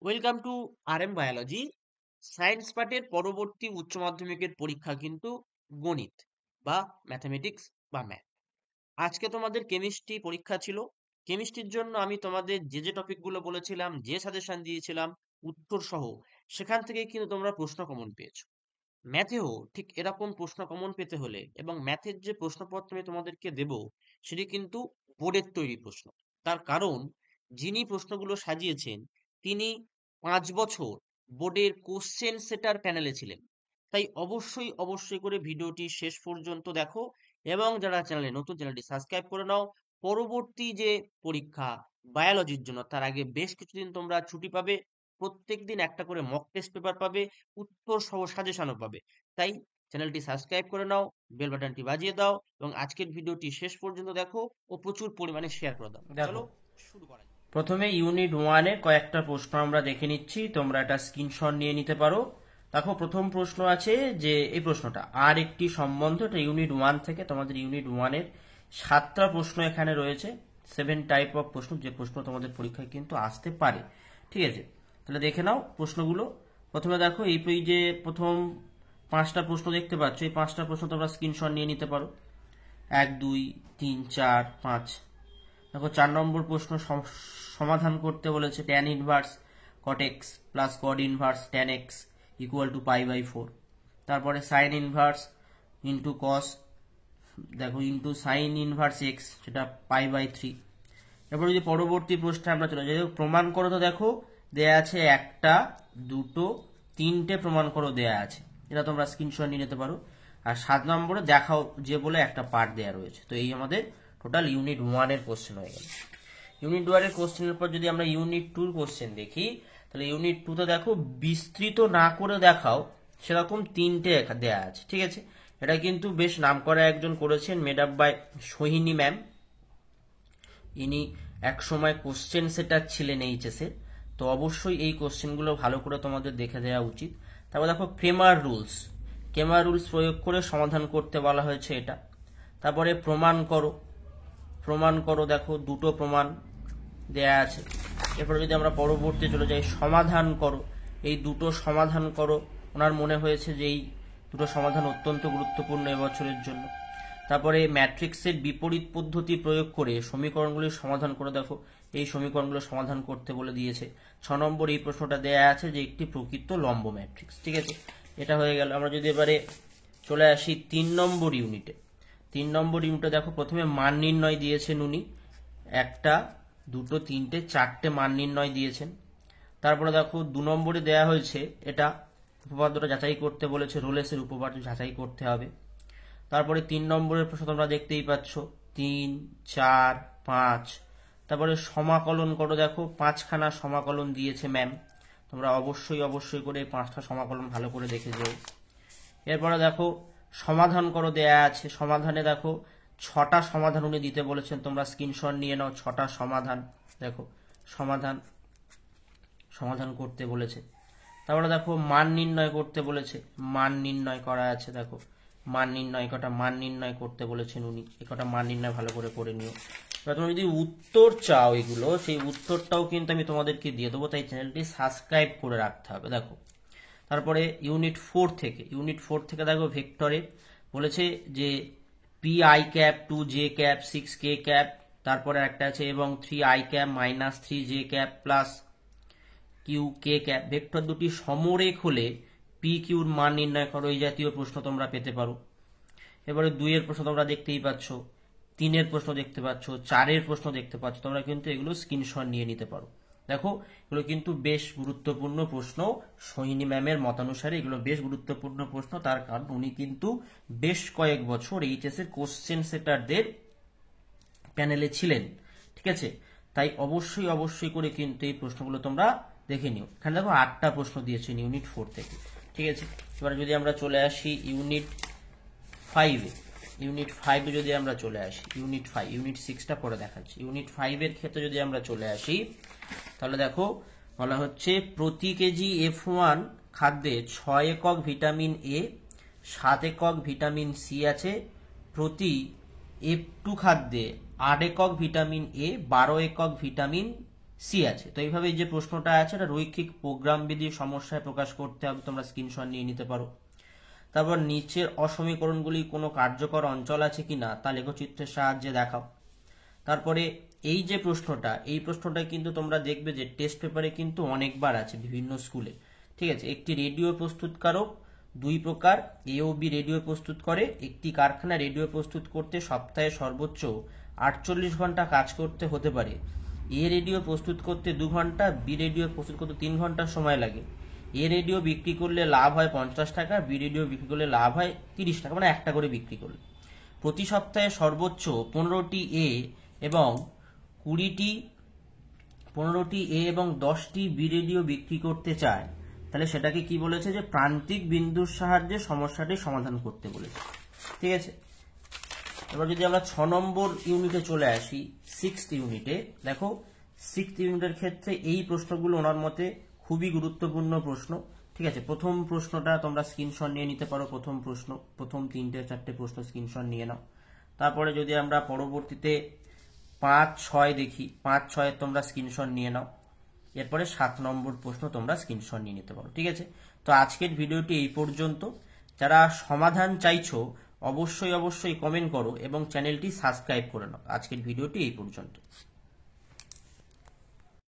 Welcome to RM biology. Science পার্টের পরবর্তী উচ্চ মাধ্যমিকের পরীক্ষা কিন্তু গণিত বা ম্যাথামেটিক্স বা ম্যাথ। আজকে তোমাদের কেমিস্ট্রি পরীক্ষা ছিল। কেমিস্ট্রির জন্য আমি তোমাদের যে টপিকগুলো বলেছিলাম, যে সাজেশন দিয়েছিলাম উত্তর সহ, সেখান থেকে কিন্তু তোমরা প্রশ্ন কমন পেয়েছো। ম্যাথেও ঠিক এরকম প্রশ্ন কমন পেতে হলে এবং ম্যাথের যে প্রশ্নপত্র আমি তোমাদেরকে দেব সেটি কিন্তু বোর্ডের তৈরি প্রশ্ন। তার কারণ যিনি প্রশ্নগুলো সাজিয়েছেন তিনি 5 বছর বোর্ডের কোশ্চেন সেটার প্যানেলে ছিলেন। তাই অবশ্যই করে ভিডিওটি শেষ পর্যন্ত দেখো এবং যারা চ্যানেলে নতুন, চ্যানেলটি সাবস্ক্রাইব করে নাও। পরবর্তী যে পরীক্ষা বায়োলজির জন্য, তার আগে বেশ কিছুদিন তোমরা ছুটি পাবে। প্রত্যেকদিন একটা করে মক টেস্ট পেপার পাবে, উত্তর সহ সাজেশনও পাবে। তাই চ্যানেলটি সাবস্ক্রাইব করে নাও, বেল বাটনটি বাজিয়ে দাও এবং আজকের ভিডিওটি শেষ পর্যন্ত দেখো ও প্রচুর পরিমাণে শেয়ার করে দাও। দেখো, চলো শুরু করা যাক। প্রথমে ইউনিট 1-এর কয়েকটা প্রশ্ন আমরা দেখে নিচ্ছি। তোমরা একটা স্ক্রিনশট নিয়ে নিতে পারো। দেখো, প্রথম প্রশ্ন আছে যে এই প্রশ্নটা আর একটি সম্বন্ধ, এটা ইউনিট 1 থেকে। তোমাদের ইউনিট 1-এর 7টা প্রশ্ন এখানে রয়েছে। 7 টাইপ অফ প্রশ্ন, যে প্রশ্ন তোমাদের পরীক্ষায় কিন্তু আসতে পারে। ঠিক আছে, তাহলে দেখে নাও প্রশ্নগুলো। প্রথমে দেখো, এই যে প্রথম 5টা প্রশ্ন দেখতে পাচ্ছ, এই 5টা প্রশ্ন তোমরা স্ক্রিনশট নিয়ে নিতে পারো। 1, 2, 3, 4, 5। দেখো, 4 নম্বর প্রশ্ন সমাধান করতে বলেছে tan inverse cot x plus cot inverse tan x equal to π/4। তারপরে সাইন ইনভার্স ইন্টু কস, দেখো, ইন্টু সাইন ইনভার্স এক্স, সেটা π/3। এরপর যদি পরবর্তী প্রশ্নে আমরা চলে যাই, প্রমাণ করো, তো দেখো দেয়া আছে 1টা 2টো 3টে প্রমাণ করো দেয়া আছে। এটা তোমরা স্ক্রিনশট নিয়ে নিতে পারো। আর 7 নম্বরে দেখাও যে বলে একটা পার্ট দেয়া রয়েছে। তো এই আমাদের টোটাল ইউনিট 1-এর কোশ্চেন হয়ে গেল। ইউনিট 1-এর কোশ্চেনের পর যদি আমরা ইউনিট 2-র কোশ্চেন দেখি, তাহলে ইউনিট 2-তে দেখো বিস্তৃত না করে দেখাও, সেরকম 3টে দেয়া আছে। ঠিক আছে, এটা কিন্তু বেশ নাম করা একজন করেছেন, made up by Sohini ma'am. ইনি এক সময় কোশ্চেন সেটার ছিলেন এইচএস এর। তো অবশ্যই এই কোশ্চেনগুলো ভালো করে তোমাদের দেখে দেওয়া উচিত। তারপর দেখো ক্রেমার রুলস প্রয়োগ করে সমাধান করতে বলা হয়েছে এটা। তারপরে প্রমাণ করো, দেখো 2টো প্রমাণ দেয়া আছে। এরপরে যদি আমরা পরবর্তী চলে যাই, সমাধান করো, এই 2টো সমাধান করো। ওনার মনে হয়েছে যে এই 2টো সমাধান অত্যন্ত গুরুত্বপূর্ণ এবছরের জন্য। তারপরে ম্যাট্রিক্সের বিপরীত পদ্ধতি প্রয়োগ করে সমীকরণগুলির সমাধান করে, দেখো এই সমীকরণগুলো সমাধান করতে বলে দিয়েছে। 6 নম্বর এই প্রশ্নটা দেয়া আছে যে একটি প্রকৃত লম্ব ম্যাট্রিক্স। ঠিক আছে, এটা হয়ে গেল। আমরা যদি এবারে চলে আসি 3 নম্বর ইউনিটে। 3 নম্বর ইউনিটে দেখো, প্রথমে মান নির্ণয় দিয়েছেন উনি। 1টা 2টো 3টে 4টে মান নির্ণয় দিয়েছেন। তারপরে দেখো 2 নম্বরে দেয়া হয়েছে এটা উপপাদ্যটা যাচাই করতে বলেছে, রোলেসের উপপাদ্য যাচাই করতে হবে। তারপরে 3 নম্বরের প্রশ্ন তোমরা দেখতেই পাচ্ছ, 3, 4, 5। তারপরে সমাকলন করো, দেখো 5খানা সমাকলন দিয়েছে ম্যাম। তোমরা অবশ্যই করে 5টা সমাকলন ভালো করে দেখে যাও। এরপরে দেখো সমাধান করো দেয়া আছে। সমাধানে দেখো 6টা সমাধান উনি দিতে বলেছেন, তোমরা স্ক্রিনশট নিয়ে নাও। 6টা সমাধান, দেখো সমাধান করতে বলেছে। তারপরে দেখো মান নির্ণয় করতে বলেছে, মান নির্ণয় করা আছে। দেখো কটা মান নির্ণয় করতে বলেছেন উনি, এ কটা মান নির্ণয় ভালো করে নিও। এবার তোমরা যদি উত্তর চাও এগুলো, সেই উত্তরটাও কিন্তু আমি তোমাদেরকে দিয়ে দেবো, তাই চ্যানেলটি সাবস্ক্রাইব করে রাখতে হবে। দেখো, তারপরে ইউনিট 4 থেকে দেখো ভেক্টরে বলেছে যে p(i) 2j) 6k), তারপরে একটা আছে এবং 3i) - 3j) plus q(k)। Vector দুটি সমরেখ হলে p/q-র মান নির্ণয় করো, এই জাতীয় প্রশ্ন তোমরা পেতে পারো। এবারে 2-এর প্রশ্ন তোমরা দেখতেই পাচ্ছ, 3-এর প্রশ্ন দেখতে পাচ্ছ, 4-এর প্রশ্ন দেখতে পাচ্ছ। তোমরা কিন্তু এগুলো স্ক্রিনশট নিয়ে নিতে পারো। দেখো, এগুলো কিন্তু বেশ গুরুত্বপূর্ণ প্রশ্ন। সোহিনী ম্যামের মতানুসারে এগুলো বেশ গুরুত্বপূর্ণ প্রশ্ন, তার কারণ উনি কিন্তু বেশ কয়েক বছর এইচএস এর কোশ্চেন সেটারদের প্যানেলে ছিলেন। ঠিক আছে, তাই অবশ্যই করে কিন্তু এই প্রশ্নগুলো তোমরা দেখে নিও। এখানে দেখো 8টা প্রশ্ন দিয়েছেন ইউনিট 4 থেকে। ঠিক আছে, এবার যদি আমরা চলে আসি ইউনিট 5-এ, ইউনিট 5-এ যদি আমরা চলে আসি, ইউনিট 6টা পরে দেখাচ্ছি। ইউনিট 5-এর ক্ষেত্রে যদি আমরা চলে আসি, তাহলে দেখো বলা হচ্ছে প্রতি কেজি F1 খাদ্যে 6 একক ভিটামিন এ, 7 একক ভিটামিন সি আছে। প্রতি F2 খাদ্যে 8 একক ভিটামিন এ, 12 একক ভিটামিন সি আছে। তো এইভাবে এই যে প্রশ্নটা আছে এটা রৈখিক প্রোগ্রাম বিধি সমস্যায় প্রকাশ করতে হবে, তোমরা স্ক্রিনশট নিয়ে নিতে পারো। তারপর নিচের অসমীকরণগুলি কোনো কার্যকর অঞ্চল আছে কিনা তা লেখচিত্রের সাহায্যে দেখাও। তারপরে এই যে প্রশ্নটা, এই প্রশ্নটা কিন্তু তোমরা দেখবে যে টেস্ট পেপারে কিন্তু অনেকবার আছে বিভিন্ন স্কুলে। ঠিক আছে, একটি রেডিও প্রস্তুতকারক দুই প্রকার, এ ও বি রেডিও প্রস্তুত করে। একটি কারখানা রেডিও প্রস্তুত করতে সপ্তাহে সর্বোচ্চ 48 ঘন্টা কাজ করতে হতে পারে। এ রেডিও প্রস্তুত করতে 2 ঘন্টা, বি রেডিও প্রস্তুত করতে 3 ঘন্টা সময় লাগে। এ রেডিও বিক্রি করলে লাভ হয় 50 টাকা, বি রেডিও বিক্রি করলে লাভ হয় 30 টাকা, মানে একটা করে বিক্রি করলে। প্রতি সপ্তাহে সর্বোচ্চ 15টি এ এবং 15টি এ এবং 10টি বি রেডিও বিক্রি করতে চায়, তাহলে সেটাকে কি বলেছে যে প্রান্তিক বিন্দুর সাহায্যে সমস্যাটি সমাধান করতে বলেছে। ঠিক আছে, এবার যদি আমরা 6 নম্বর ইউনিটে চলে আসি, 6th ইউনিটে দেখো, 6th ইউনিটের ক্ষেত্রে এই প্রশ্নগুলো ওনার মতে খুবই গুরুত্বপূর্ণ প্রশ্ন। ঠিক আছে, প্রথম প্রশ্নটা তোমরা স্ক্রিনশট নিয়ে নিতে পারো। প্রথম 3-4টে প্রশ্ন স্ক্রিনশট নিয়ে নাও। তারপরে যদি আমরা পরবর্তীতে 5-6 দেখি, 5-6 তোমরা স্ক্রিনশট নিয়ে নাও। এরপরে 7 নম্বর প্রশ্ন তোমরা স্ক্রিনশট নিয়ে নিতে পারো। ঠিক আছে, তো আজকের ভিডিওটি এই পর্যন্ত। যারা সমাধান চাইছো অবশ্যই কমেন্ট করো এবং চ্যানেলটি সাবস্ক্রাইব করে নাও। আজকের ভিডিওটি এই পর্যন্ত।